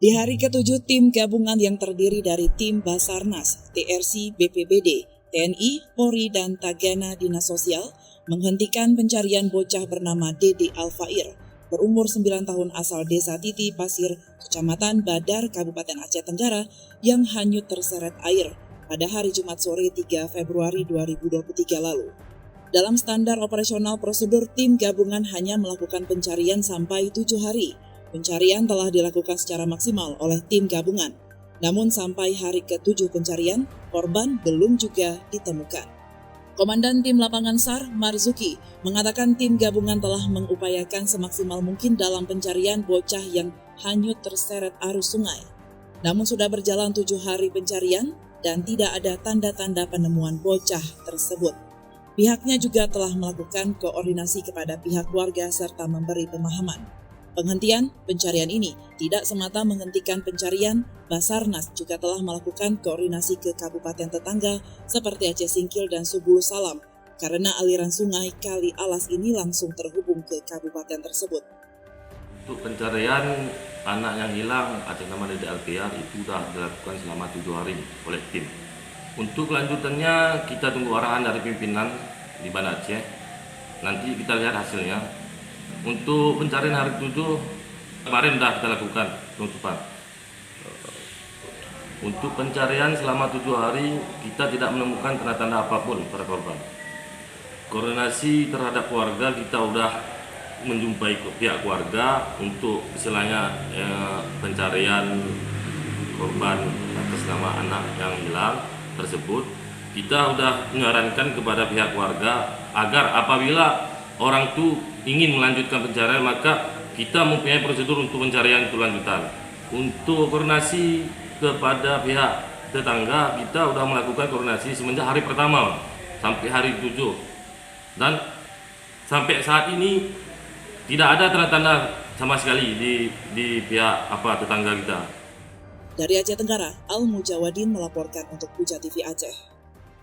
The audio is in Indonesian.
Di hari ke-7, tim gabungan yang terdiri dari tim Basarnas, TRC, BPBD, TNI, Polri, dan Tagana Dinas Sosial menghentikan pencarian bocah bernama Dede Alfair, berumur 9 tahun asal Desa Titi Pasir, Kecamatan Badar, Kabupaten Aceh Tenggara, yang hanyut terseret air pada hari Jumat sore 3 Februari 2023 lalu. Dalam standar operasional prosedur, tim gabungan hanya melakukan pencarian sampai 7 hari. Pencarian telah dilakukan secara maksimal oleh tim gabungan. Namun sampai hari ke-7 pencarian, korban belum juga ditemukan. Komandan Tim Lapangan SAR, Marzuki, mengatakan tim gabungan telah mengupayakan semaksimal mungkin dalam pencarian bocah yang hanyut terseret arus sungai. Namun sudah berjalan 7 hari pencarian dan tidak ada tanda-tanda penemuan bocah tersebut. Pihaknya juga telah melakukan koordinasi kepada pihak keluarga serta memberi pemahaman. Penghentian pencarian ini tidak semata menghentikan pencarian, Basarnas juga telah melakukan koordinasi ke kabupaten tetangga seperti Aceh Singkil dan Subulu Salam karena aliran sungai Kali Alas ini langsung terhubung ke kabupaten tersebut. Untuk pencarian anak yang hilang atas nama Dede Alfair itu sudah dilakukan selama 7 hari oleh tim. Untuk kelanjutannya kita tunggu arahan dari pimpinan di Banda Aceh. Nanti kita lihat hasilnya. Untuk pencarian hari 7 kemarin sudah kita lakukan penutupan. Untuk pencarian selama 7 hari kita tidak menemukan tanda-tanda apapun pada korban. Koordinasi terhadap keluarga kita sudah menjumpai pihak keluarga untuk istilahnya pencarian korban atas nama anak yang hilang tersebut. Kita sudah menyarankan kepada pihak keluarga agar apabila orang itu ingin melanjutkan pencarian, maka kita mempunyai prosedur untuk pencarian kelanjutan. Untuk koordinasi kepada pihak tetangga, kita sudah melakukan koordinasi semenjak hari pertama sampai hari 7. Dan sampai saat ini tidak ada tanda-tanda sama sekali di pihak tetangga kita. Dari Aceh Tenggara, Al Mujawadin melaporkan untuk Puja TV Aceh.